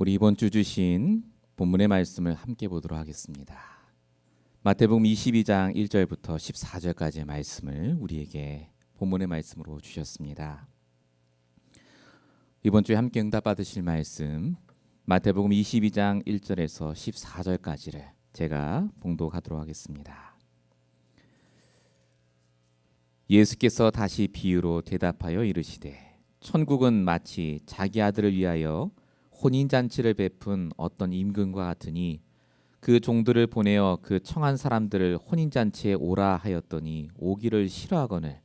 우리 이번 주 주신 본문의 말씀을 함께 보도록 하겠습니다. 마태복음 22장 1절부터 14절까지의 말씀을 우리에게 본문의 말씀으로 주셨습니다. 이번 주에 함께 응답 받으실 말씀 마태복음 22장 1절에서 14절까지를 제가 봉독하도록 하겠습니다. 예수께서 다시 비유로 대답하여 이르시되 천국은 마치 자기 아들을 위하여 혼인잔치를 베푼 어떤 임금과 같으니 그 종들을 보내어 그 청한 사람들을 혼인잔치에 오라 하였더니 오기를 싫어하거늘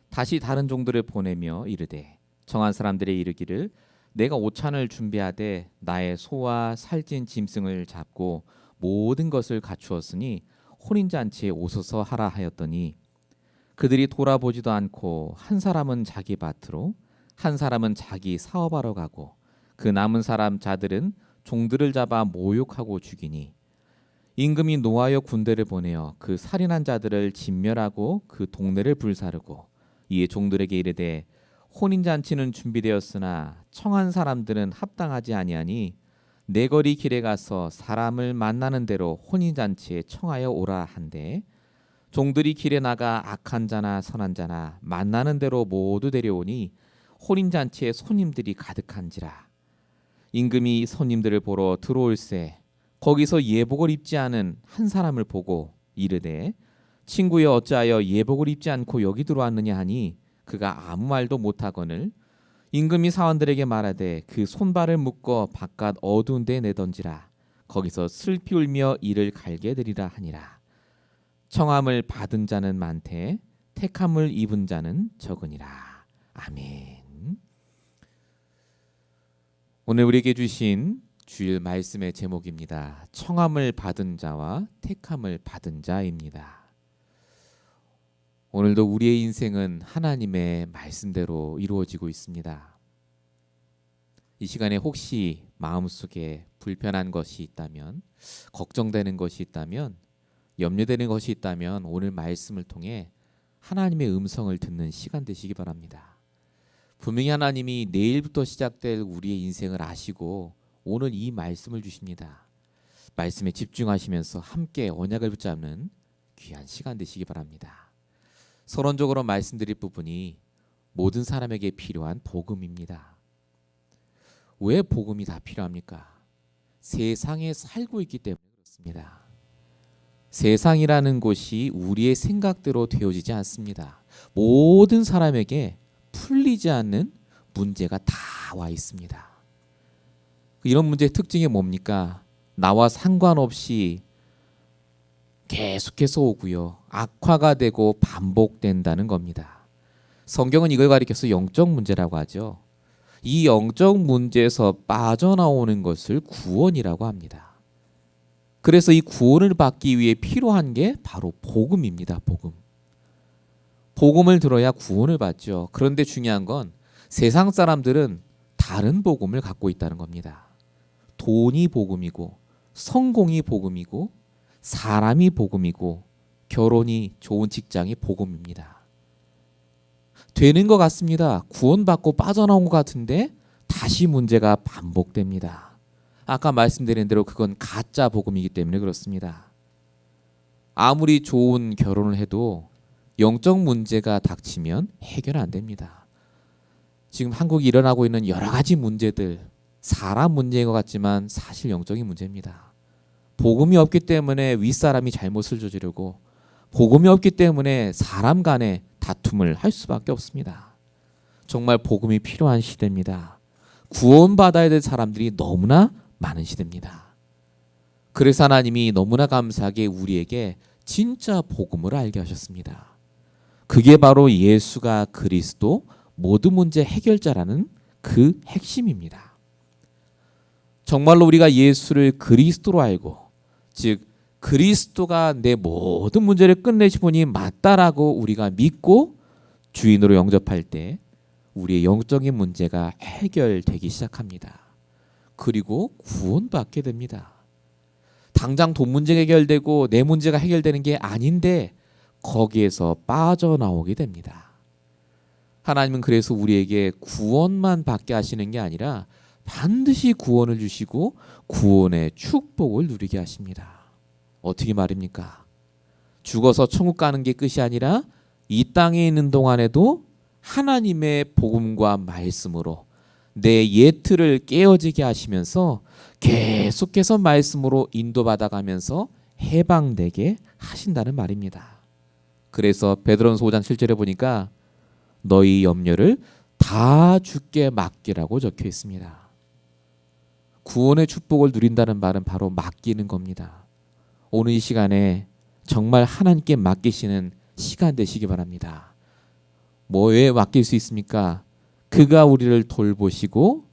다시 다른 종들을 보내며 이르되 청한 사람들의 이르기를 내가 오찬을 준비하되 나의 소와 살찐 짐승을 잡고 모든 것을 갖추었으니 혼인잔치에 오소서 하라 하였더니 그들이 돌아보지도 않고 한 사람은 자기 밭으로 한 사람은 자기 사업하러 가고 그 남은 사람 자들은 종들을 잡아 모욕하고 죽이니 임금이 노하여 군대를 보내어 그 살인한 자들을 진멸하고 그 동네를 불사르고 이에 종들에게 이르되 혼인잔치는 준비되었으나 청한 사람들은 합당하지 아니하니 내거리 길에 가서 사람을 만나는 대로 혼인잔치에 청하여 오라 한데 종들이 길에 나가 악한 자나 선한 자나 만나는 대로 모두 데려오니 혼인잔치에 손님들이 가득한지라. 임금이 손님들을 보러 들어올세 거기서 예복을 입지 않은 한 사람을 보고 이르되 친구여 어찌하여 예복을 입지 않고 여기 들어왔느냐 하니 그가 아무 말도 못하거늘 임금이 사원들에게 말하되 그 손발을 묶어 바깥 어두운 데 내던지라. 거기서 슬피 울며 이를 갈게 되리라 하니라. 청함을 받은 자는 많되 택함을 입은 자는 적으니라. 아멘. 오늘 우리에게 주신 주일 말씀의 제목입니다. 청함을 받은 자와 택함을 받은 자입니다. 오늘도 우리의 인생은 하나님의 말씀대로 이루어지고 있습니다. 이 시간에 혹시 마음속에 불편한 것이 있다면, 걱정되는 것이 있다면, 염려되는 것이 있다면 오늘 말씀을 통해 하나님의 음성을 듣는 시간 되시기 바랍니다. 분명히 하나님이 내일부터 시작될 우리의 인생을 아시고 오늘 이 말씀을 주십니다. 말씀에 집중하시면서 함께 언약을 붙잡는 귀한 시간 되시기 바랍니다. 서론적으로 말씀드릴 부분이 모든 사람에게 필요한 복음입니다. 왜 복음이 다 필요합니까? 세상에 살고 있기 때문에 그렇습니다. 세상이라는 곳이 우리의 생각대로 되어지지 않습니다. 모든 사람에게 풀리지 않는 문제가 다 와 있습니다. 이런 문제의 특징이 뭡니까? 나와 상관없이 계속해서 오고요. 악화가 되고 반복된다는 겁니다. 성경은 이걸 가리켜서 영적 문제라고 하죠. 이 영적 문제에서 빠져나오는 것을 구원이라고 합니다. 그래서 이 구원을 받기 위해 필요한 게 바로 복음입니다. 복음. 복음을 들어야 구원을 받죠. 그런데 중요한 건 세상 사람들은 다른 복음을 갖고 있다는 겁니다. 돈이 복음이고 성공이 복음이고 사람이 복음이고 결혼이 좋은 직장이 복음입니다. 되는 것 같습니다. 구원받고 빠져나온 것 같은데 다시 문제가 반복됩니다. 아까 말씀드린 대로 그건 가짜 복음이기 때문에 그렇습니다. 아무리 좋은 결혼을 해도 영적 문제가 닥치면 해결 안 됩니다. 지금 한국이 일어나고 있는 여러 가지 문제들, 사람 문제인 것 같지만 사실 영적인 문제입니다. 복음이 없기 때문에 윗사람이 잘못을 저지르고 복음이 없기 때문에 사람 간의 다툼을 할 수밖에 없습니다. 정말 복음이 필요한 시대입니다. 구원받아야 될 사람들이 너무나 많은 시대입니다. 그래서 하나님이 너무나 감사하게 우리에게 진짜 복음을 알게 하셨습니다. 그게 바로 예수가 그리스도 모든 문제 해결자라는 그 핵심입니다. 정말로 우리가 예수를 그리스도로 알고 즉 그리스도가 내 모든 문제를 끝내신 분이 맞다라고 우리가 믿고 주인으로 영접할 때 우리의 영적인 문제가 해결되기 시작합니다. 그리고 구원받게 됩니다. 당장 돈 문제가 해결되고 내 문제가 해결되는 게 아닌데 거기에서 빠져나오게 됩니다. 하나님은 그래서 우리에게 구원만 받게 하시는 게 아니라 반드시 구원을 주시고 구원의 축복을 누리게 하십니다. 어떻게 말입니까? 죽어서 천국 가는 게 끝이 아니라 이 땅에 있는 동안에도 하나님의 복음과 말씀으로 내 예틀을 깨어지게 하시면서 계속해서 말씀으로 인도받아가면서 해방되게 하신다는 말입니다. 그래서 베드로전서 5장 7절에 보니까 너희 염려를 다 주께 맡기라고 적혀 있습니다. 구원의 축복을 누린다는 말은 바로 맡기는 겁니다. 오늘 이 시간에 정말 하나님께 맡기시는 시간 되시기 바랍니다. 뭐에 맡길 수 있습니까? 그가 우리를 돌보시고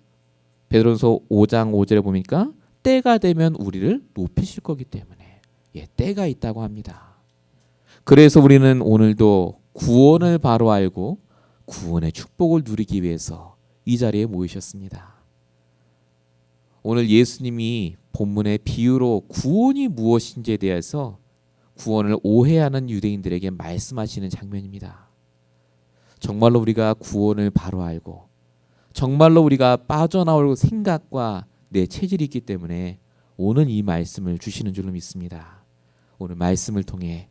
베드로전서 5장 5절에 보니까 때가 되면 우리를 높이실 거기 때문에 때가 있다고 합니다. 그래서 우리는 오늘도 구원을 바로 알고 구원의 축복을 누리기 위해서 이 자리에 모이셨습니다. 오늘 예수님이 본문의 비유로 구원이 무엇인지에 대해서 구원을 오해하는 유대인들에게 말씀하시는 장면입니다. 정말로 우리가 구원을 바로 알고 정말로 우리가 빠져나올 생각과 내 체질이 있기 때문에 오늘 이 말씀을 주시는 줄로 믿습니다. 오늘 말씀을 통해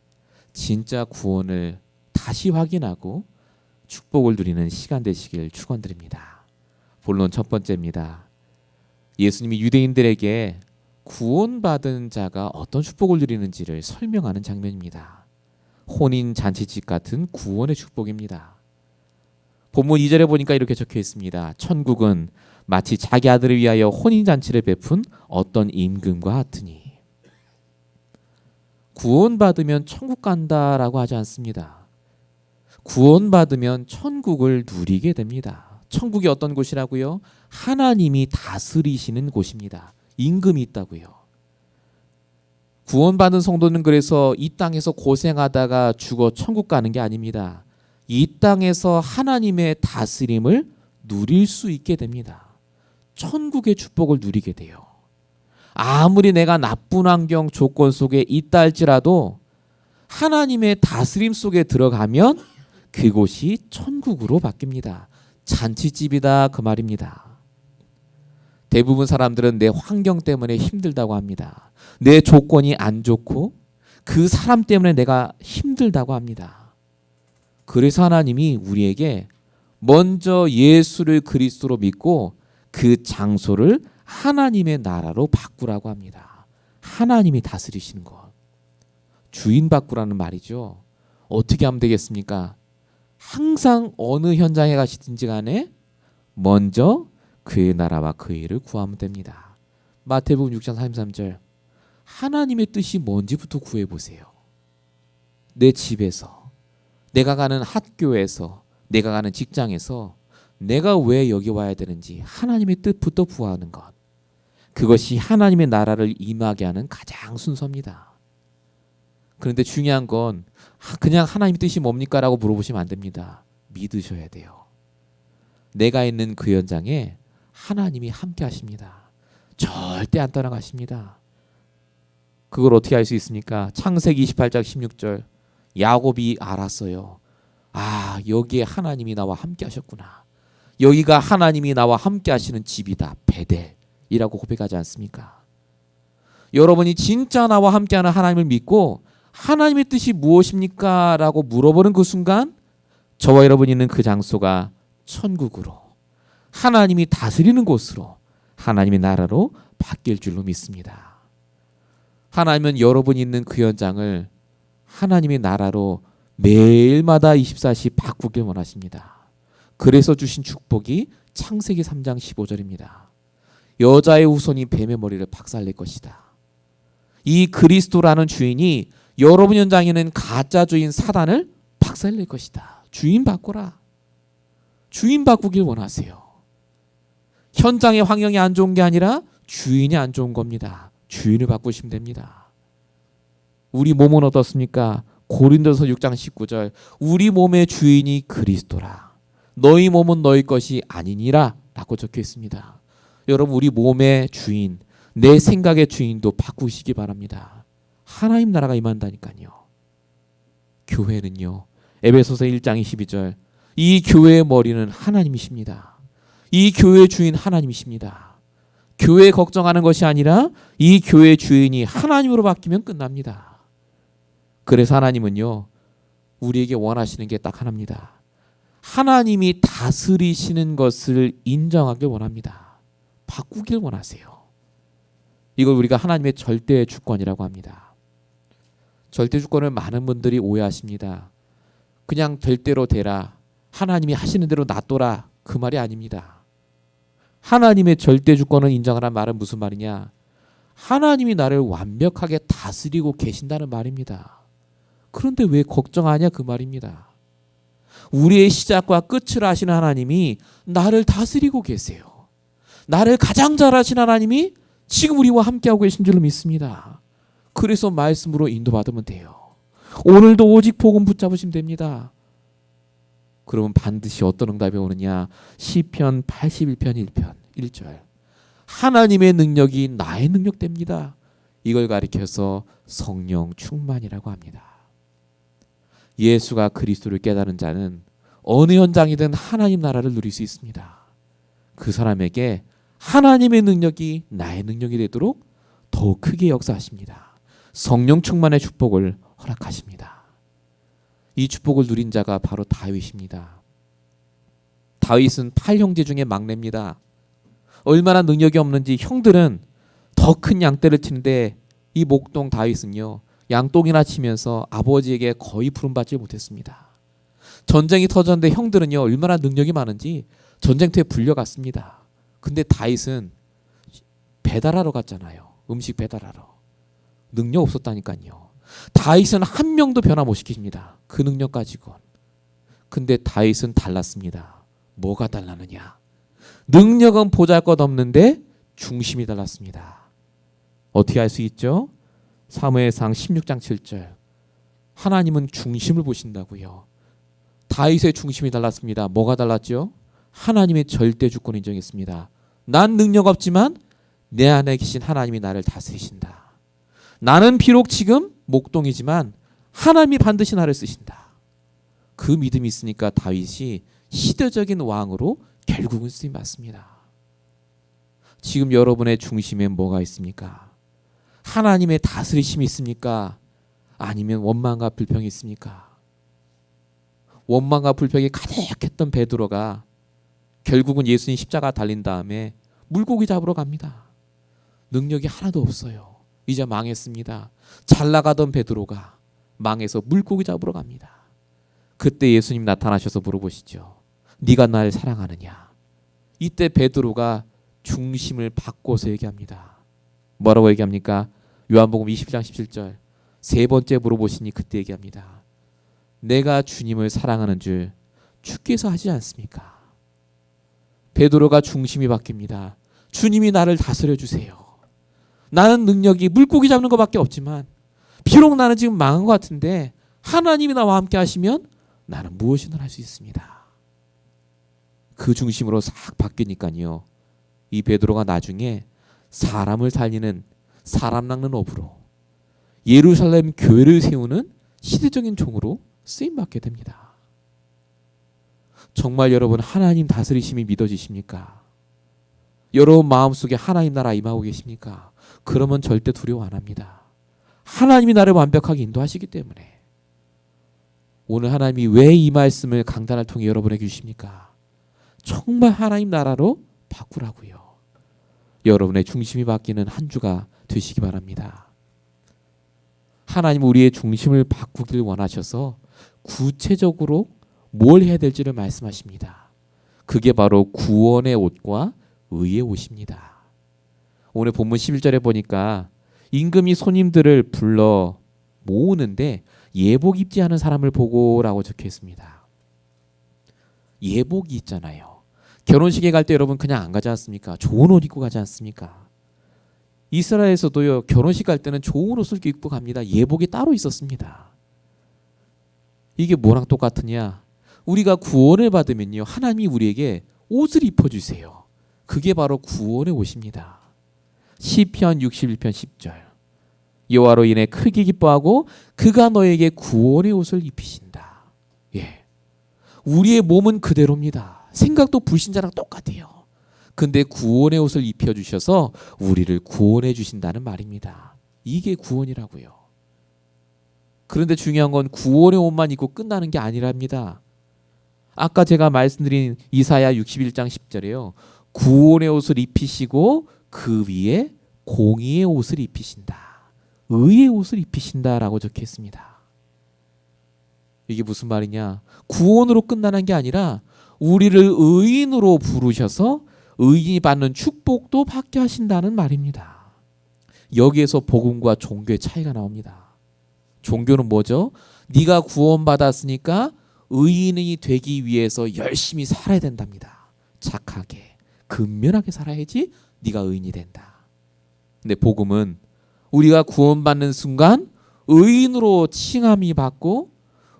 진짜 구원을 다시 확인하고 축복을 누리는 시간 되시길 축원드립니다. 본론 첫 번째입니다. 예수님이 유대인들에게 구원받은 자가 어떤 축복을 누리는지를 설명하는 장면입니다. 혼인 잔치집 같은 구원의 축복입니다. 본문 2절에 보니까 이렇게 적혀 있습니다. 천국은 마치 자기 아들을 위하여 혼인 잔치를 베푼 어떤 임금과 같으니. 구원받으면 천국 간다라고 하지 않습니다. 구원받으면 천국을 누리게 됩니다. 천국이 어떤 곳이라고요? 하나님이 다스리시는 곳입니다. 임금이 있다고요. 구원받은 성도는 그래서 이 땅에서 고생하다가 죽어 천국 가는 게 아닙니다. 이 땅에서 하나님의 다스림을 누릴 수 있게 됩니다. 천국의 축복을 누리게 돼요. 아무리 내가 나쁜 환경 조건 속에 있다 할지라도 하나님의 다스림 속에 들어가면 그곳이 천국으로 바뀝니다. 잔치집이다 그 말입니다. 대부분 사람들은 내 환경 때문에 힘들다고 합니다. 내 조건이 안 좋고 그 사람 때문에 내가 힘들다고 합니다. 그래서 하나님이 우리에게 먼저 예수를 그리스도로 믿고 그 장소를 하나님의 나라로 바꾸라고 합니다. 하나님이 다스리시는 것. 주인 바꾸라는 말이죠. 어떻게 하면 되겠습니까? 항상 어느 현장에 가시든지 간에 먼저 그의 나라와 그의 일을 구하면 됩니다. 마태복음 6장 33절 하나님의 뜻이 뭔지부터 구해보세요. 내 집에서, 내가 가는 학교에서, 내가 가는 직장에서 내가 왜 여기 와야 되는지 하나님의 뜻부터 구하는 것. 그것이 하나님의 나라를 임하게 하는 가장 순서입니다. 그런데 중요한 건 그냥 하나님의 뜻이 뭡니까? 라고 물어보시면 안 됩니다. 믿으셔야 돼요. 내가 있는 그 현장에 하나님이 함께 하십니다. 절대 안 떠나가십니다. 그걸 어떻게 알 수 있습니까? 창세기 28장 16절 야곱이 알았어요. 아, 여기에 하나님이 나와 함께 하셨구나. 여기가 하나님이 나와 함께 하시는 집이다. 베델이라고 고백하지 않습니까? 여러분이 진짜 나와 함께하는 하나님을 믿고 하나님의 뜻이 무엇입니까? 라고 물어보는 그 순간 저와 여러분이 있는 그 장소가 천국으로 하나님이 다스리는 곳으로 하나님의 나라로 바뀔 줄로 믿습니다. 하나님은 여러분이 있는 그 현장을 하나님의 나라로 매일마다 24시 바꾸길 원하십니다. 그래서 주신 축복이 창세기 3장 15절입니다. 여자의 후손이 뱀의 머리를 박살낼 것이다. 이 그리스도라는 주인이 여러분 현장에는 가짜 주인 사단을 박살낼 것이다. 주인 바꾸라. 주인 바꾸길 원하세요. 현장의 환경이 안 좋은 게 아니라 주인이 안 좋은 겁니다. 주인을 바꾸시면 됩니다. 우리 몸은 어떻습니까? 고린도서 6장 19절 우리 몸의 주인이 그리스도라. 너희 몸은 너희 것이 아니니라 라고 적혀 있습니다. 여러분 우리 몸의 주인, 내 생각의 주인도 바꾸시기 바랍니다. 하나님 나라가 임한다니까요. 교회는요. 에베소서 1장 22절 이 교회의 머리는 하나님이십니다. 이 교회의 주인 하나님이십니다. 교회 걱정하는 것이 아니라 이 교회 주인이 하나님으로 바뀌면 끝납니다. 그래서 하나님은요, 우리에게 원하시는 게 딱 하나입니다. 하나님이 다스리시는 것을 인정하길 원합니다. 바꾸길 원하세요. 이걸 우리가 하나님의 절대 주권이라고 합니다. 절대 주권을 많은 분들이 오해하십니다. 그냥 될 대로 되라, 하나님이 하시는 대로 놔둬라, 그 말이 아닙니다. 하나님의 절대 주권을 인정하라는 말은 무슨 말이냐? 하나님이 나를 완벽하게 다스리고 계신다는 말입니다. 그런데 왜 걱정하냐, 그 말입니다. 우리의 시작과 끝을 아시는 하나님이 나를 다스리고 계세요. 나를 가장 잘 아시는 하나님이 지금 우리와 함께하고 계신 줄로 믿습니다. 그래서 말씀으로 인도받으면 돼요. 오늘도 오직 복음 붙잡으시면 됩니다. 그러면 반드시 어떤 응답이 오느냐? 시편 81편 1편 1절. 하나님의 능력이 나의 능력 됩니다. 이걸 가리켜서 성령 충만이라고 합니다. 예수가 그리스도를 깨달은 자는 어느 현장이든 하나님 나라를 누릴 수 있습니다. 그 사람에게 하나님의 능력이 나의 능력이 되도록 더욱 크게 역사하십니다. 성령 충만의 축복을 허락하십니다. 이 축복을 누린 자가 바로 다윗입니다. 다윗은 8형제 중에 막내입니다. 얼마나 능력이 없는지 형들은 더 큰 양떼를 치는데 이 목동 다윗은요, 양똥이나 치면서 아버지에게 거의 부름받지 못했습니다. 전쟁이 터졌는데 형들은요, 얼마나 능력이 많은지 전쟁터에 불려갔습니다. 근데 다윗은 배달하러 갔잖아요. 음식 배달하러. 능력 없었다니까요. 다윗은 한 명도 변화 못 시킵니다. 그 능력 가지고. 근데 다윗은 달랐습니다. 뭐가 달랐느냐? 능력은 보잘것없는데 중심이 달랐습니다. 어떻게 알 수 있죠? 사무엘상 16장 7절. 하나님은 중심을 보신다고요. 다윗의 중심이 달랐습니다. 뭐가 달랐죠? 하나님의 절대 주권을 인정했습니다. 난 능력 없지만 내 안에 계신 하나님이 나를 다스리신다. 나는 비록 지금 목동이지만 하나님이 반드시 나를 쓰신다. 그 믿음이 있으니까 다윗이 시대적인 왕으로 결국은 쓰임받습니다. 지금 여러분의 중심에 뭐가 있습니까? 하나님의 다스리심이 있습니까? 아니면 원망과 불평이 있습니까? 원망과 불평이 가득했던 베드로가 결국은 예수님 십자가 달린 다음에 물고기 잡으러 갑니다. 능력이 하나도 없어요. 이제 망했습니다. 잘 나가던 베드로가 망해서 물고기 잡으러 갑니다. 그때 예수님 나타나셔서 물어보시죠. 네가 날 사랑하느냐? 이때 베드로가 중심을 바꿔서 얘기합니다. 뭐라고 얘기합니까? 요한복음 20장 17절. 세 번째 물어보시니 그때 얘기합니다. 내가 주님을 사랑하는 줄 주께서 하지 않습니까? 베드로가 중심이 바뀝니다. 주님이 나를 다스려 주세요. 나는 능력이 물고기 잡는 것밖에 없지만 비록 나는 지금 망한 것 같은데 하나님이 나와 함께 하시면 나는 무엇이든 할 수 있습니다. 그 중심으로 싹 바뀌니까요. 이 베드로가 나중에 사람을 살리는 사람 낚는 어부로 예루살렘 교회를 세우는 시대적인 종으로 쓰임받게 됩니다. 정말 여러분 하나님 다스리심이 믿어지십니까? 여러분 마음속에 하나님 나라 임하고 계십니까? 그러면 절대 두려워 안 합니다. 하나님이 나를 완벽하게 인도하시기 때문에. 오늘 하나님이 왜 이 말씀을 강단을 통해 여러분에게 주십니까? 정말 하나님 나라로 바꾸라고요. 여러분의 중심이 바뀌는 한 주가 되시기 바랍니다. 하나님 우리의 중심을 바꾸길 원하셔서 구체적으로 뭘 해야 될지를 말씀하십니다. 그게 바로 구원의 옷과 의의 옷입니다. 오늘 본문 11절에 보니까 임금이 손님들을 불러 모으는데 예복 입지 않은 사람을 보고라고 적혀 있습니다. 예복이 있잖아요. 결혼식에 갈 때 여러분 그냥 안 가지 않습니까? 좋은 옷 입고 가지 않습니까? 이스라엘에서도요, 결혼식 갈 때는 좋은 옷을 입고 갑니다. 예복이 따로 있었습니다. 이게 뭐랑 똑같으냐? 우리가 구원을 받으면요, 하나님이 우리에게 옷을 입혀주세요. 그게 바로 구원의 옷입니다. 시편 61편 10절. 여호와로 인해 크게 기뻐하고 그가 너에게 구원의 옷을 입히신다. 예, 우리의 몸은 그대로입니다. 생각도 불신자랑 똑같아요. 근데 구원의 옷을 입혀주셔서 우리를 구원해 주신다는 말입니다. 이게 구원이라고요. 그런데 중요한 건 구원의 옷만 입고 끝나는 게 아니랍니다. 아까 제가 말씀드린 이사야 61장 10절에요. 구원의 옷을 입히시고 그 위에 공의의 옷을 입히신다. 의의 옷을 입히신다라고 적혀 있습니다. 이게 무슨 말이냐? 구원으로 끝나는 게 아니라 우리를 의인으로 부르셔서 의인이 받는 축복도 받게 하신다는 말입니다. 여기에서 복음과 종교의 차이가 나옵니다. 종교는 뭐죠? 네가 구원받았으니까 의인이 되기 위해서 열심히 살아야 된답니다. 착하게, 근면하게 살아야지 네가 의인이 된다. 근데 복음은 우리가 구원받는 순간 의인으로 칭함이 받고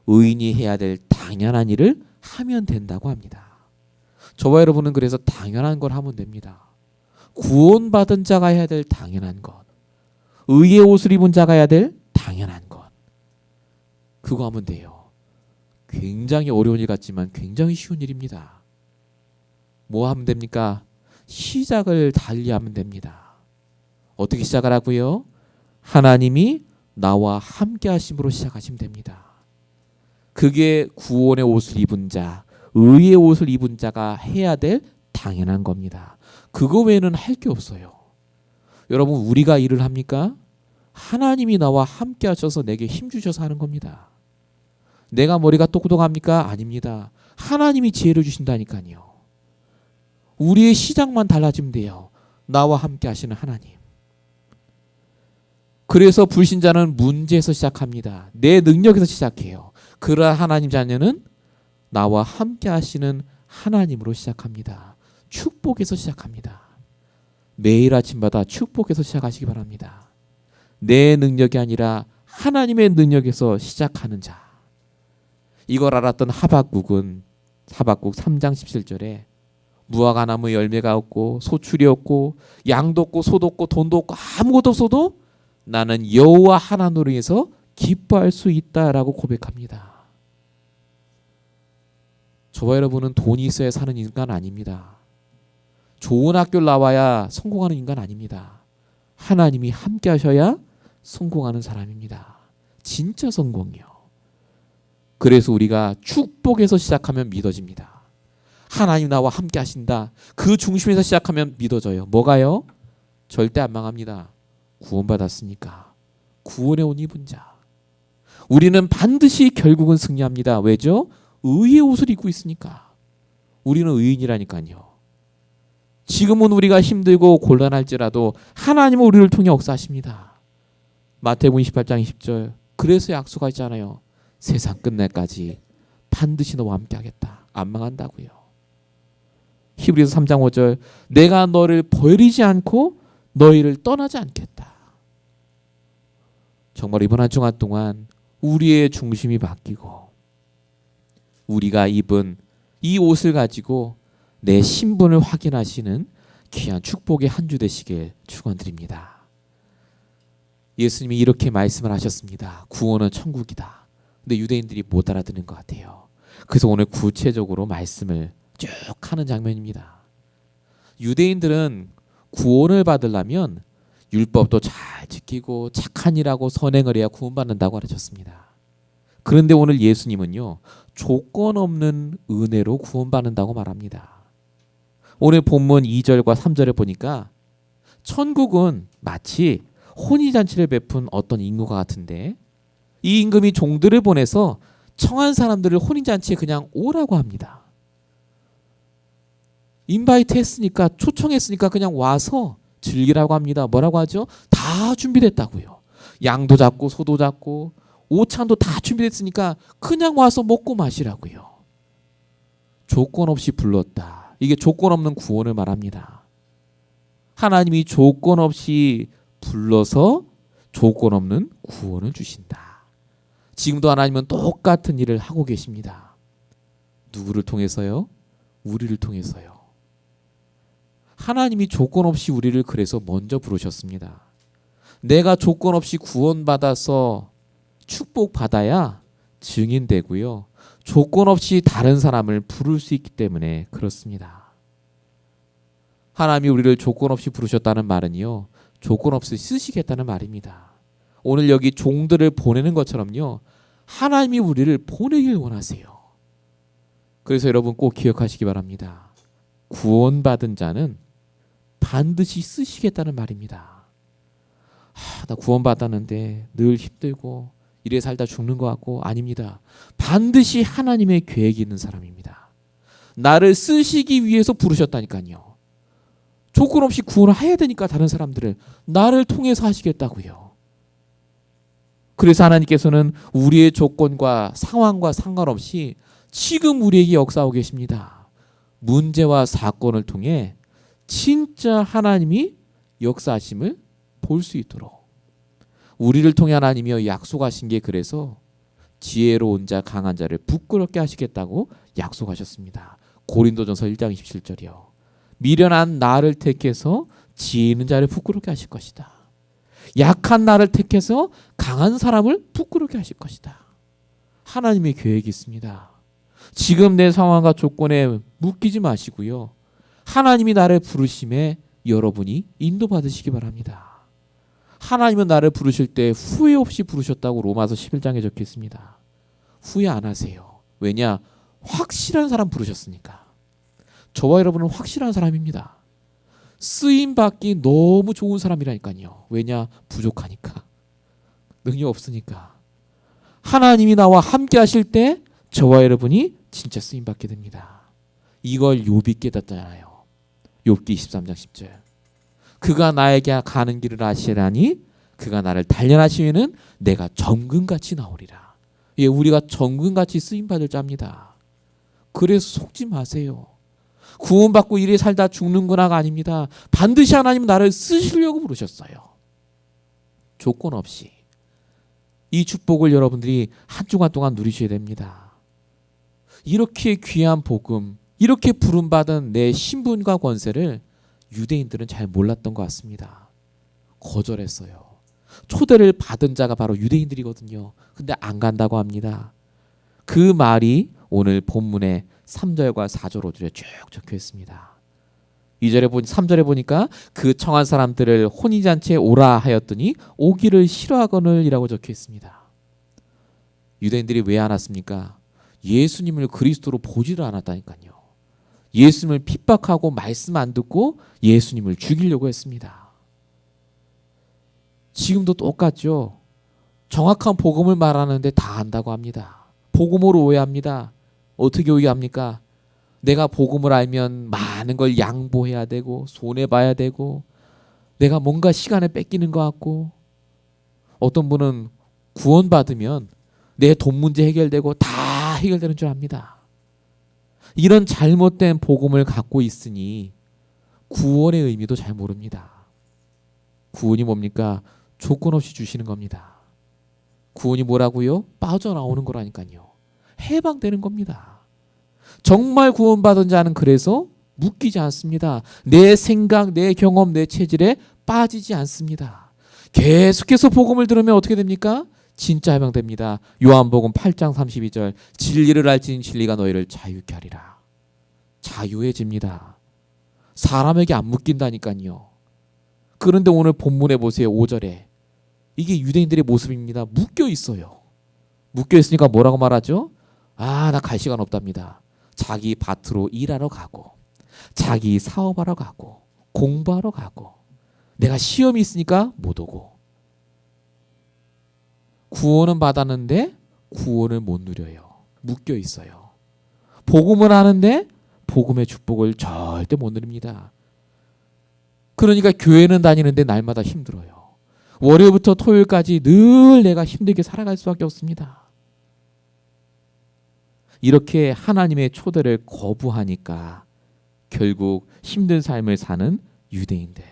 의인이 해야 될 당연한 일을 하면 된다고 합니다. 저와 여러분은 그래서 당연한 걸 하면 됩니다. 구원받은 자가 해야 될 당연한 것, 의의 옷을 입은 자가 해야 될 당연한 것, 그거 하면 돼요. 굉장히 어려운 일 같지만 굉장히 쉬운 일입니다. 뭐 하면 됩니까? 시작을 달리하면 됩니다. 어떻게 시작을 하고요? 하나님이 나와 함께 하심으로 시작하시면 됩니다. 그게 구원의 옷을 입은 자, 의의 옷을 입은 자가 해야 될 당연한 겁니다. 그거 외에는 할 게 없어요. 여러분, 우리가 일을 합니까? 하나님이 나와 함께 하셔서 내게 힘 주셔서 하는 겁니다. 내가 머리가 똑똑합니까? 아닙니다. 하나님이 지혜를 주신다니까요. 우리의 시작만 달라지면 돼요. 나와 함께 하시는 하나님. 그래서 불신자는 문제에서 시작합니다. 내 능력에서 시작해요. 그러한 하나님 자녀는 나와 함께 하시는 하나님으로 시작합니다. 축복에서 시작합니다. 매일 아침마다 축복에서 시작하시기 바랍니다. 내 능력이 아니라 하나님의 능력에서 시작하는 자. 이걸 알았던 하박국은 하박국 3장 17절에 무화과 나무 열매가 없고 소출이 없고 양도 없고 소도 없고 돈도 없고 아무것도 없어도 나는 여호와 하나님으로 인해서 기뻐할 수 있다라고 고백합니다. 저와 여러분은 돈이 있어야 사는 인간 아닙니다. 좋은 학교를 나와야 성공하는 인간 아닙니다. 하나님이 함께 하셔야 성공하는 사람입니다. 진짜 성공이요. 그래서 우리가 축복에서 시작하면 믿어집니다. 하나님 나와 함께 하신다. 그 중심에서 시작하면 믿어져요. 뭐가요? 절대 안 망합니다. 구원받았으니까. 구원의 옷 입은 자. 우리는 반드시 결국은 승리합니다. 왜죠? 의의 옷을 입고 있으니까. 우리는 의인이라니까요. 지금은 우리가 힘들고 곤란할지라도 하나님은 우리를 통해 역사하십니다. 마태복음 28장 20절. 그래서 약속하잖아요. 세상 끝날까지 반드시 너와 함께 하겠다. 안 망한다고요. 히브리서 3장 5절. 내가 너를 버리지 않고 너희를 떠나지 않겠다. 정말 이번 한 주간 동안 우리의 중심이 바뀌고 우리가 입은 이 옷을 가지고 내 신분을 확인하시는 귀한 축복의 한 주 되시길 축원드립니다. 예수님이 이렇게 말씀을 하셨습니다. 구원은 천국이다. 근데 유대인들이 못 알아듣는 것 같아요. 그래서 오늘 구체적으로 말씀을 쭉 하는 장면입니다. 유대인들은 구원을 받으려면 율법도 잘 지키고 착한 일하고 선행을 해야 구원받는다고 가르쳤습니다. 그런데 오늘 예수님은요, 조건 없는 은혜로 구원받는다고 말합니다. 오늘 본문 2절과 3절에 보니까 천국은 마치 혼인잔치를 베푼 어떤 임금과 같은데 이 임금이 종들을 보내서 청한 사람들을 혼인잔치에 그냥 오라고 합니다. 인바이트 했으니까, 초청했으니까 그냥 와서 즐기라고 합니다. 뭐라고 하죠? 다 준비됐다고요. 양도 잡고 소도 잡고 오찬도 다 준비됐으니까 그냥 와서 먹고 마시라고요. 조건 없이 불렀다. 이게 조건 없는 구원을 말합니다. 하나님이 조건 없이 불러서 조건 없는 구원을 주신다. 지금도 하나님은 똑같은 일을 하고 계십니다. 누구를 통해서요? 우리를 통해서요. 하나님이 조건 없이 우리를 그래서 먼저 부르셨습니다. 내가 조건 없이 구원받아서 축복받아야 증인되고요. 조건 없이 다른 사람을 부를 수 있기 때문에 그렇습니다. 하나님이 우리를 조건 없이 부르셨다는 말은요, 조건 없이 쓰시겠다는 말입니다. 오늘 여기 종들을 보내는 것처럼요, 하나님이 우리를 보내길 원하세요. 그래서 여러분 꼭 기억하시기 바랍니다. 구원받은 자는 반드시 쓰시겠다는 말입니다. 나 구원받았는데 늘 힘들고 이래 살다 죽는 것 같고, 아닙니다. 반드시 하나님의 계획이 있는 사람입니다. 나를 쓰시기 위해서 부르셨다니까요. 조건 없이 구원을 해야 되니까 다른 사람들을 나를 통해서 하시겠다고요. 그래서 하나님께서는 우리의 조건과 상황과 상관없이 지금 우리에게 역사하고 계십니다. 문제와 사건을 통해 진짜 하나님이 역사하심을 볼 수 있도록 우리를 통해 하나님이 약속하신 게, 그래서 지혜로운 자 강한 자를 부끄럽게 하시겠다고 약속하셨습니다. 고린도전서 1장 27절이요. 미련한 나를 택해서 지혜 있는 자를 부끄럽게 하실 것이다. 약한 나를 택해서 강한 사람을 부끄럽게 하실 것이다. 하나님의 계획이 있습니다. 지금 내 상황과 조건에 묶이지 마시고요, 하나님이 나를 부르심에 여러분이 인도받으시기 바랍니다. 하나님은 나를 부르실 때 후회 없이 부르셨다고 로마서 11장에 적혀 있습니다. 후회 안 하세요. 왜냐? 확실한 사람 부르셨으니까. 저와 여러분은 확실한 사람입니다. 쓰임받기 너무 좋은 사람이라니까요. 왜냐? 부족하니까. 능력 없으니까. 하나님이 나와 함께 하실 때 저와 여러분이 진짜 쓰임받게 됩니다. 이걸 욥이 깨닫잖아요. 욥기 23장 10절. 그가 나에게 가는 길을 아시라니 그가 나를 단련하시면은 내가 정금같이 나오리라. 예, 우리가 정금같이 쓰임받을 자입니다. 그래서 속지 마세요. 구원받고 이래 살다 죽는구나가 아닙니다. 반드시 하나님은 나를 쓰시려고 부르셨어요. 조건 없이. 이 축복을 여러분들이 한 주간 동안 누리셔야 됩니다. 이렇게 귀한 복음, 이렇게 부름받은 내 신분과 권세를 유대인들은 잘 몰랐던 것 같습니다. 거절했어요. 초대를 받은 자가 바로 유대인들이거든요. 근데 안 간다고 합니다. 그 말이 오늘 본문의 3절과 4절 5절에 쭉 적혀 있습니다. 3절에 보니까 그 청한 사람들을 혼인잔치에 오라 하였더니 오기를 싫어하거늘 이라고 적혀 있습니다. 유대인들이 왜 안 왔습니까? 예수님을 그리스도로 보지를 않았다니까요. 예수님을 핍박하고 말씀 안 듣고 예수님을 죽이려고 했습니다. 지금도 똑같죠. 정확한 복음을 말하는데 다 안다고 합니다. 복음으로 오해합니다. 어떻게 오해합니까? 내가 복음을 알면 많은 걸 양보해야 되고 손해봐야 되고 내가 뭔가 시간을 뺏기는 것 같고, 어떤 분은 구원받으면 내 돈 문제 해결되고 다 해결되는 줄 압니다. 이런 잘못된 복음을 갖고 있으니 구원의 의미도 잘 모릅니다. 구원이 뭡니까? 조건 없이 주시는 겁니다. 구원이 뭐라고요? 빠져나오는 거라니까요. 해방되는 겁니다. 정말 구원받은 자는 그래서 묶이지 않습니다. 내 생각, 내 경험, 내 체질에 빠지지 않습니다. 계속해서 복음을 들으면 어떻게 됩니까? 진짜 해방됩니다. 요한복음 8장 32절. 진리를 알지니 진리가 너희를 자유케 하리라. 자유해집니다. 사람에게 안 묶인다니까요. 그런데 오늘 본문에 보세요. 5절에. 이게 유대인들의 모습입니다. 묶여 있어요. 묶여 있으니까 뭐라고 말하죠? 나 갈 시간 없답니다. 자기 밭으로 일하러 가고, 자기 사업하러 가고, 공부하러 가고, 내가 시험이 있으니까 못 오고. 구원은 받았는데 구원을 못 누려요. 묶여 있어요. 복음을 하는데 복음의 축복을 절대 못 누립니다. 그러니까 교회는 다니는데 날마다 힘들어요. 월요일부터 토요일까지 늘 내가 힘들게 살아갈 수밖에 없습니다. 이렇게 하나님의 초대를 거부하니까 결국 힘든 삶을 사는 유대인들.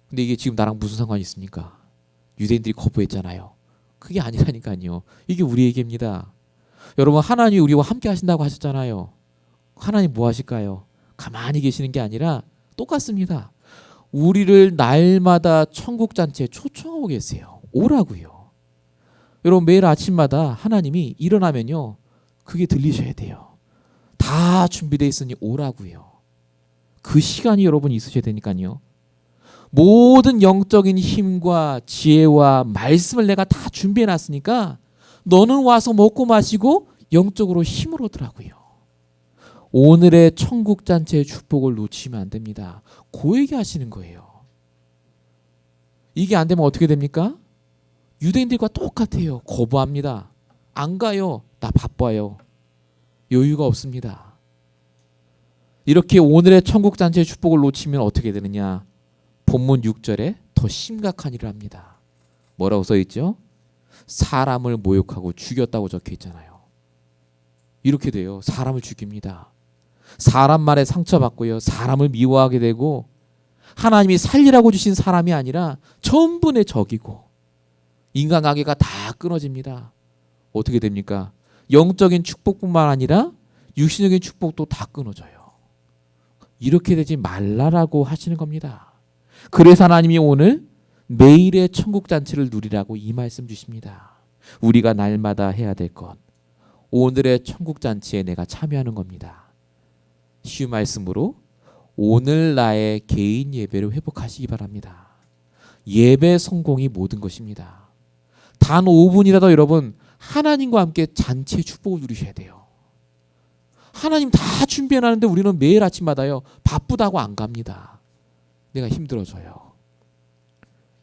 근데 이게 지금 나랑 무슨 상관이 있습니까? 유대인들이 거부했잖아요. 그게 아니라니까요. 이게 우리 얘기입니다. 여러분, 하나님이 우리와 함께 하신다고 하셨잖아요. 하나님 뭐 하실까요? 가만히 계시는 게 아니라 똑같습니다. 우리를 날마다 천국잔치에 초청하고 계세요. 오라고요. 여러분, 매일 아침마다 하나님이 일어나면요, 그게 들리셔야 돼요. 다 준비되어 있으니 오라고요. 그 시간이 여러분 있으셔야 되니까요. 모든 영적인 힘과 지혜와 말씀을 내가 다 준비해 놨으니까 너는 와서 먹고 마시고 영적으로 힘을 얻으라고요. 오늘의 천국 잔치의 축복을 놓치면 안 됩니다. 그 얘기 하시는 거예요. 이게 안 되면 어떻게 됩니까? 유대인들과 똑같아요. 거부합니다. 안 가요. 나 바빠요. 여유가 없습니다. 이렇게 오늘의 천국 잔치의 축복을 놓치면 어떻게 되느냐? 본문 6절에 더 심각한 일을 합니다. 뭐라고 써 있죠? 사람을 모욕하고 죽였다고 적혀 있잖아요. 이렇게 돼요. 사람을 죽입니다. 사람 말에 상처받고요. 사람을 미워하게 되고 하나님이 살리라고 주신 사람이 아니라 전부 내 적이고 인간관계가 다 끊어집니다. 어떻게 됩니까? 영적인 축복뿐만 아니라 육신적인 축복도 다 끊어져요. 이렇게 되지 말라라고 하시는 겁니다. 그래서 하나님이 오늘 매일의 천국 잔치를 누리라고 이 말씀 주십니다. 우리가 날마다 해야 될 것, 오늘의 천국 잔치에 내가 참여하는 겁니다. 쉬운 말씀으로 오늘 나의 개인 예배를 회복하시기 바랍니다. 예배 성공이 모든 것입니다. 단 5분이라도 여러분 하나님과 함께 잔치의 축복을 누리셔야 돼요. 하나님 다 준비해놨는데 우리는 매일 아침마다요 바쁘다고 안 갑니다. 내가 힘들어져요.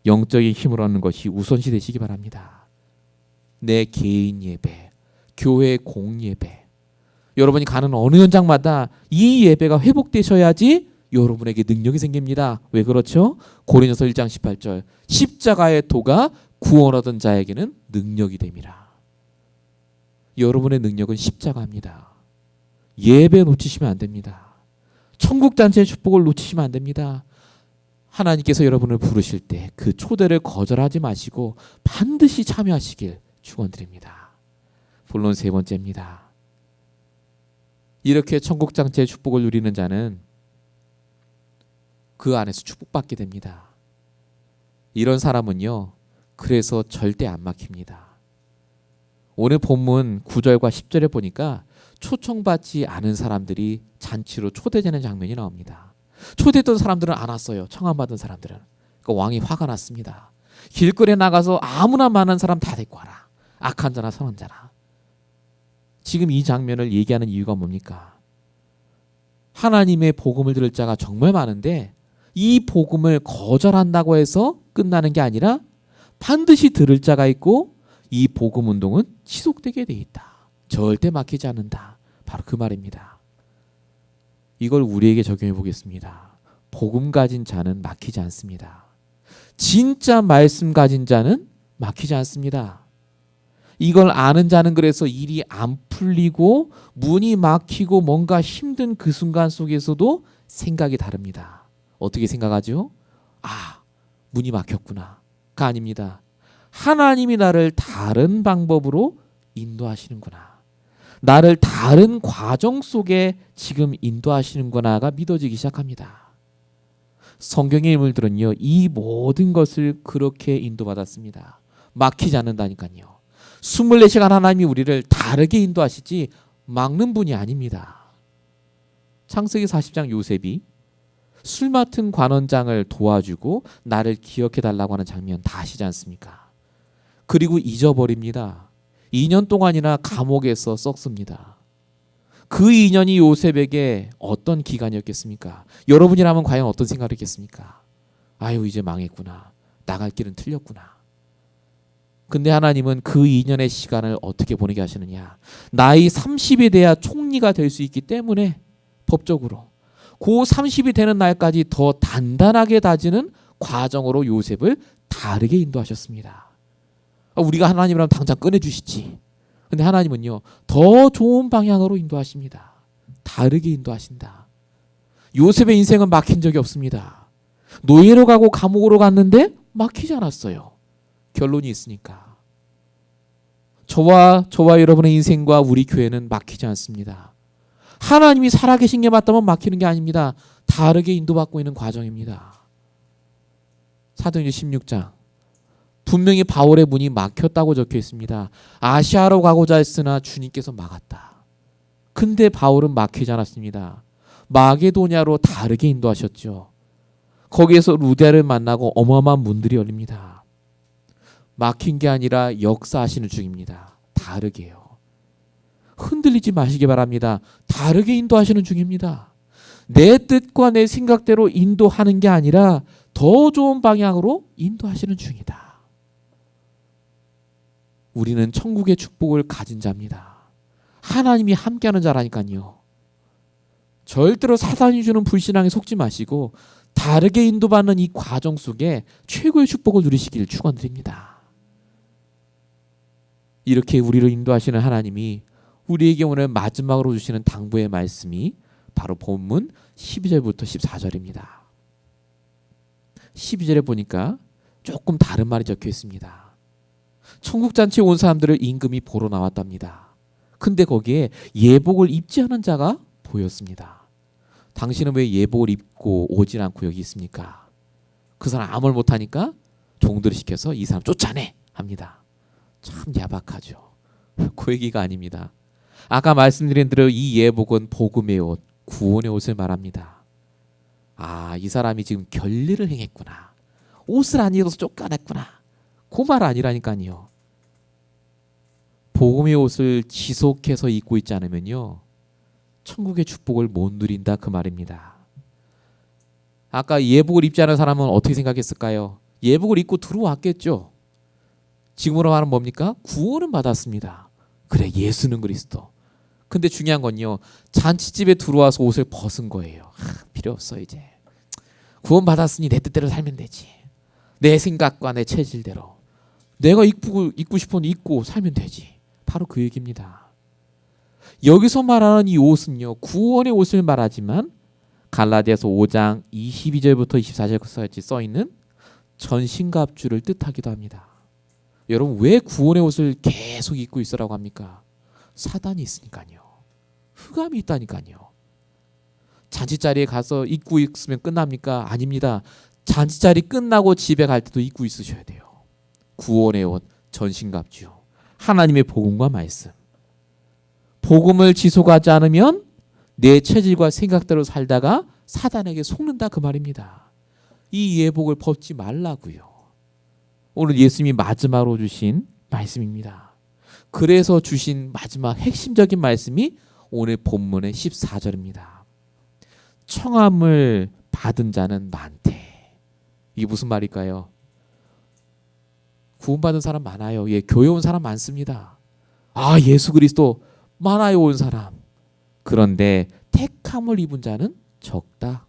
영적인 힘을 얻는 것이 우선시 되시기 바랍니다. 내 개인 예배, 교회 공예배, 여러분이 가는 어느 현장마다 이 예배가 회복되셔야지 여러분에게 능력이 생깁니다. 왜 그렇죠? 고린도서 1장 18절 십자가의 도가 구원 얻은 자에게는 능력이 됨이라. 여러분의 능력은 십자가입니다. 예배 놓치시면 안 됩니다. 천국 잔치의 축복을 놓치시면 안 됩니다. 하나님께서 여러분을 부르실 때 그 초대를 거절하지 마시고 반드시 참여하시길 축원드립니다. 본론 세 번째입니다. 이렇게 천국 잔치의 축복을 누리는 자는 그 안에서 축복받게 됩니다. 이런 사람은요, 그래서 절대 안 막힙니다. 오늘 본문 9절과 10절에 보니까 초청받지 않은 사람들이 잔치로 초대되는 장면이 나옵니다. 초대했던 사람들은 안 왔어요. 청함받은 사람들은. 그러니까 왕이 화가 났습니다. 길거리에 나가서 아무나 많은 사람 다 데리고 와라. 악한 자나 선한 자나. 지금 이 장면을 얘기하는 이유가 뭡니까? 하나님의 복음을 들을 자가 정말 많은데 이 복음을 거절한다고 해서 끝나는 게 아니라 반드시 들을 자가 있고 이 복음 운동은 지속되게 돼 있다. 절대 막히지 않는다. 바로 그 말입니다. 이걸 우리에게 적용해 보겠습니다. 복음 가진 자는 막히지 않습니다. 진짜 말씀 가진 자는 막히지 않습니다. 이걸 아는 자는 그래서 일이 안 풀리고 문이 막히고 뭔가 힘든 그 순간 속에서도 생각이 다릅니다. 어떻게 생각하죠? 아, 문이 막혔구나.가 아닙니다. 하나님이 나를 다른 방법으로 인도하시는구나. 나를 다른 과정 속에 지금 인도하시는구나가 믿어지기 시작합니다. 성경의 인물들은요, 이 모든 것을 그렇게 인도받았습니다. 막히지 않는다니까요. 24시간 하나님이 우리를 다르게 인도하시지 막는 분이 아닙니다. 창세기 40장 요셉이 술 맡은 관원장을 도와주고 나를 기억해 달라고 하는 장면 다 아시지 않습니까? 그리고 잊어버립니다. 2년 동안이나 감옥에서 썩습니다. 그 2년이 요셉에게 어떤 기간이었겠습니까? 여러분이라면 과연 어떤 생각을 했겠습니까? 아유, 이제 망했구나. 나갈 길은 틀렸구나. 근데 하나님은 그 2년의 시간을 어떻게 보내게 하시느냐? 나이 30이 돼야 총리가 될 수 있기 때문에 법적으로 그 30이 되는 날까지 더 단단하게 다지는 과정으로 요셉을 다르게 인도하셨습니다. 우리가 하나님이라면 당장 꺼내주시지. 근데 하나님은요, 더 좋은 방향으로 인도하십니다. 다르게 인도하신다. 요셉의 인생은 막힌 적이 없습니다. 노예로 가고 감옥으로 갔는데 막히지 않았어요. 결론이 있으니까. 저와 여러분의 인생과 우리 교회는 막히지 않습니다. 하나님이 살아계신 게 맞다면 막히는 게 아닙니다. 다르게 인도받고 있는 과정입니다. 사도행전 16장 분명히 바울의 문이 막혔다고 적혀 있습니다. 아시아로 가고자 했으나 주님께서 막았다. 근데 바울은 막히지 않았습니다. 마게도냐로 다르게 인도하셨죠. 거기에서 루디아를 만나고 어마어마한 문들이 열립니다. 막힌 게 아니라 역사하시는 중입니다. 다르게요. 흔들리지 마시기 바랍니다. 다르게 인도하시는 중입니다. 내 뜻과 내 생각대로 인도하는 게 아니라 더 좋은 방향으로 인도하시는 중이다. 우리는 천국의 축복을 가진 자입니다. 하나님이 함께하는 자라니까요. 절대로 사단이 주는 불신앙에 속지 마시고 다르게 인도받는 이 과정 속에 최고의 축복을 누리시길 축원드립니다. 이렇게 우리를 인도하시는 하나님이 우리에게 오늘 마지막으로 주시는 당부의 말씀이 바로 본문 12절부터 14절입니다. 12절에 보니까 조금 다른 말이 적혀 있습니다. 천국잔치에 온 사람들을 임금이 보러 나왔답니다. 근데 거기에 예복을 입지 않은 자가 보였습니다. 당신은 왜 예복을 입고 오질 않고 여기 있습니까? 그 사람 아무 말 못하니까 종들을 시켜서 이 사람 쫓아내 합니다. 참 야박하죠. 그 얘기가 아닙니다. 아까 말씀드린 대로 이 예복은 복음의 옷, 구원의 옷을 말합니다. 아, 이 사람이 지금 결례를 행했구나. 옷을 안 입어서 쫓겨냈구나. 그 말 아니라니까요. 복음의 옷을 지속해서 입고 있지 않으면요, 천국의 축복을 못 누린다 그 말입니다. 아까 예복을 입지 않은 사람은 어떻게 생각했을까요? 예복을 입고 들어왔겠죠. 지금으로 말하면 뭡니까? 구원은 받았습니다. 그래, 예수는 그리스도. 근데 중요한 건요, 잔치집에 들어와서 옷을 벗은 거예요. 필요 없어 이제. 구원 받았으니 내 뜻대로 살면 되지. 내 생각과 내 체질대로. 내가 입고 싶은 입고 살면 되지. 바로 그 얘기입니다. 여기서 말하는 이 옷은요, 구원의 옷을 말하지만 갈라디아서 5장 22절부터 24절까지 써있는 전신갑주를 뜻하기도 합니다. 여러분, 왜 구원의 옷을 계속 입고 있으라고 합니까? 사단이 있으니까요. 흑암이 있다니까요. 잔치자리에 가서 입고 있으면 끝납니까? 아닙니다. 잔치자리 끝나고 집에 갈 때도 입고 있으셔야 돼요. 구원의 옷, 전신갑주, 하나님의 복음과 말씀. 복음을 지속하지 않으면 내 체질과 생각대로 살다가 사단에게 속는다 그 말입니다. 이 예복을 벗지 말라고요. 오늘 예수님이 마지막으로 주신 말씀입니다. 그래서 주신 마지막 핵심적인 말씀이 오늘 본문의 14절입니다. 청함을 받은 자는 많대. 이게 무슨 말일까요? 구원받은 사람 많아요. 예, 교회 온 사람 많습니다. 아, 예수 그리스도 많아요, 온 사람. 그런데 택함을 입은 자는 적다.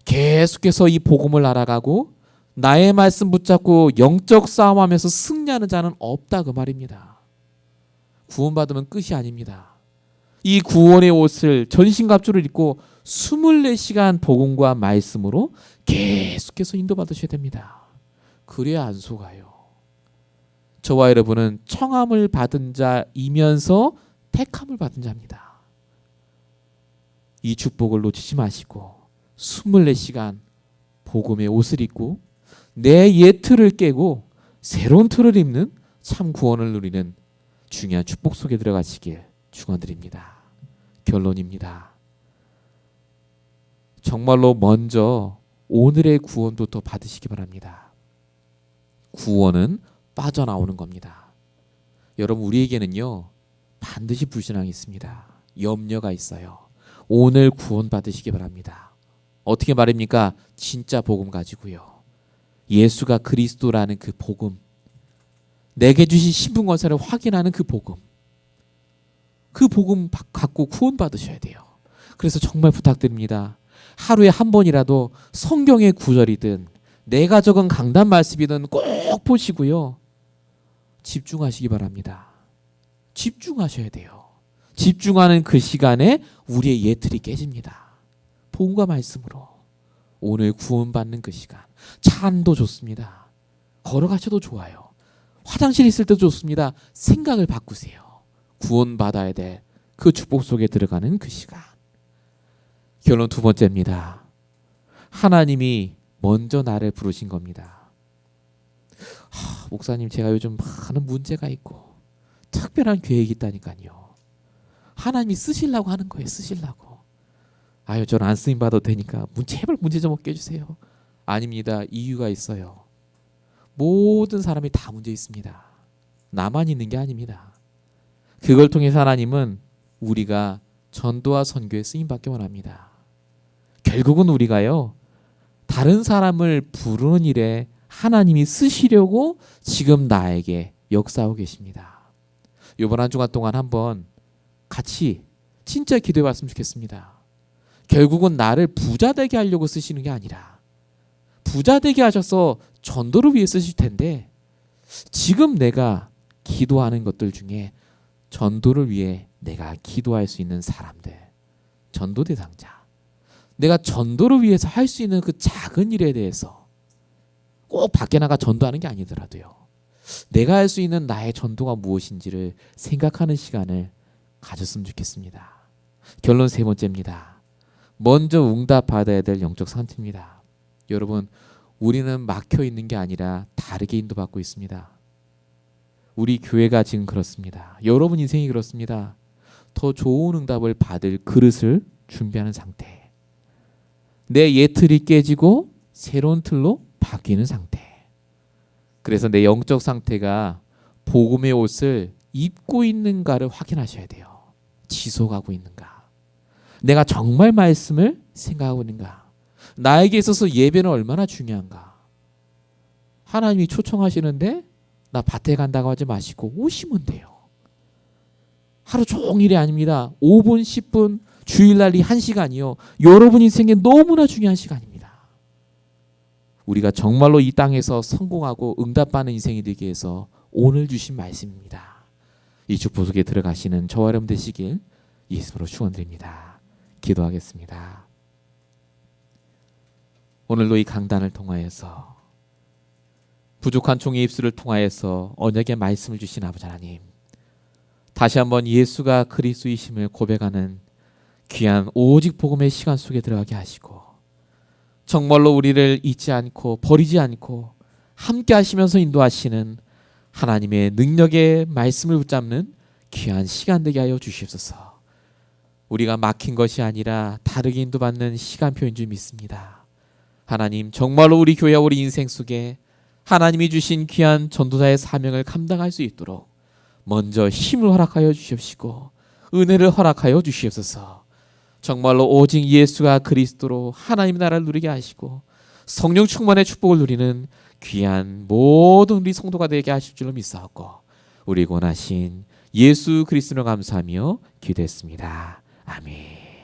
계속해서 이 복음을 알아가고 나의 말씀 붙잡고 영적 싸움하면서 승리하는 자는 없다 그 말입니다. 구원받으면 끝이 아닙니다. 이 구원의 옷을, 전신갑주를 입고 24시간 복음과 말씀으로 계속해서 인도받으셔야 됩니다. 그래야 안 속아요. 저와 여러분은 청함을 받은 자이면서 택함을 받은 자입니다. 이 축복을 놓치지 마시고 24시간 복음의 옷을 입고 내 옛 틀을 깨고 새로운 틀을 입는 참 구원을 누리는 중요한 축복 속에 들어가시길 축원드립니다. 결론입니다. 정말로 먼저 오늘의 구원부터 받으시기 바랍니다. 구원은 빠져나오는 겁니다. 여러분, 우리에게는요, 반드시 불신앙이 있습니다. 염려가 있어요. 오늘 구원 받으시기 바랍니다. 어떻게 말입니까? 진짜 복음 가지고요. 예수가 그리스도라는 그 복음, 내게 주신 신분권세를 확인하는 그 복음 갖고 구원 받으셔야 돼요. 그래서 정말 부탁드립니다. 하루에 한 번이라도 성경의 구절이든 내가 적은 강단 말씀이든 꼭 보시고요, 집중하시기 바랍니다. 집중하셔야 돼요. 집중하는 그 시간에 우리의 예틀이 깨집니다. 복음과 말씀으로. 오늘 구원받는 그 시간, 차 안도 좋습니다. 걸어가셔도 좋아요. 화장실 있을 때도 좋습니다. 생각을 바꾸세요. 구원받아야 될 그 축복 속에 들어가는 그 시간. 결론 두 번째입니다. 하나님이 먼저 나를 부르신 겁니다. 목사님, 제가 요즘 많은 문제가 있고 특별한 계획이 있다니까요. 하나님이 쓰시려고 하는 거예요. 쓰시려고. 아유, 저는 안 쓰임 받아도 되니까 제발 문제 좀 없게 해주세요. 아닙니다. 이유가 있어요. 모든 사람이 다 문제 있습니다. 나만 있는 게 아닙니다. 그걸 통해서 하나님은 우리가 전도와 선교에 쓰임받기 원합니다. 결국은 우리가요, 다른 사람을 부르는 일에 하나님이 쓰시려고 지금 나에게 역사하고 계십니다. 이번 한 주간 동안 한번 같이 진짜 기도해 봤으면 좋겠습니다. 결국은 나를 부자 되게 하려고 쓰시는 게 아니라 부자 되게 하셔서 전도를 위해 쓰실 텐데, 지금 내가 기도하는 것들 중에 전도를 위해 내가 기도할 수 있는 사람들, 전도 대상자, 내가 전도를 위해서 할 수 있는 그 작은 일에 대해서 꼭 밖에 나가 전도하는 게 아니더라도요, 내가 할 수 있는 나의 전도가 무엇인지를 생각하는 시간을 가졌으면 좋겠습니다. 결론 세 번째입니다. 먼저 응답받아야 될 영적 상태입니다. 여러분, 우리는 막혀 있는 게 아니라 다르게 인도받고 있습니다. 우리 교회가 지금 그렇습니다. 여러분 인생이 그렇습니다. 더 좋은 응답을 받을 그릇을 준비하는 상태. 내 옛 틀이 깨지고 새로운 틀로 바뀌는 상태. 그래서 내 영적 상태가 복음의 옷을 입고 있는가를 확인하셔야 돼요. 지속하고 있는가? 내가 정말 말씀을 생각하고 있는가? 나에게 있어서 예배는 얼마나 중요한가? 하나님이 초청하시는데 나 밭에 간다고 하지 마시고 오시면 돼요. 하루 종일이 아닙니다. 5분, 10분, 주일날 이 1시간이요. 여러분 인생에 너무나 중요한 시간입니다. 우리가 정말로 이 땅에서 성공하고 응답받는 인생이 되기 위해서 오늘 주신 말씀입니다. 이 축복 속에 들어가시는 저와 여러분 되시길 예수로 축원드립니다. 기도하겠습니다. 오늘도 이 강단을 통하여서 부족한 종의 입술을 통하여서 언약의 말씀을 주신 아버지 하나님, 다시 한번 예수가 그리스도이심을 고백하는 귀한 오직 복음의 시간 속에 들어가게 하시고, 정말로 우리를 잊지 않고 버리지 않고 함께 하시면서 인도하시는 하나님의 능력의 말씀을 붙잡는 귀한 시간 되게 하여 주시옵소서. 우리가 막힌 것이 아니라 다르게 인도받는 시간표인 줄 믿습니다. 하나님, 정말로 우리 교회와 우리 인생 속에 하나님이 주신 귀한 전도자의 사명을 감당할 수 있도록 먼저 힘을 허락하여 주시옵시고 은혜를 허락하여 주시옵소서. 정말로 오직 예수가 그리스도로 하나님의 나라를 누리게 하시고 성령 충만의 축복을 누리는 귀한 모든 우리 성도가 되게 하실 줄로 믿사옵고 우리 권하신 예수 그리스도로 감사하며 기도했습니다. 아멘.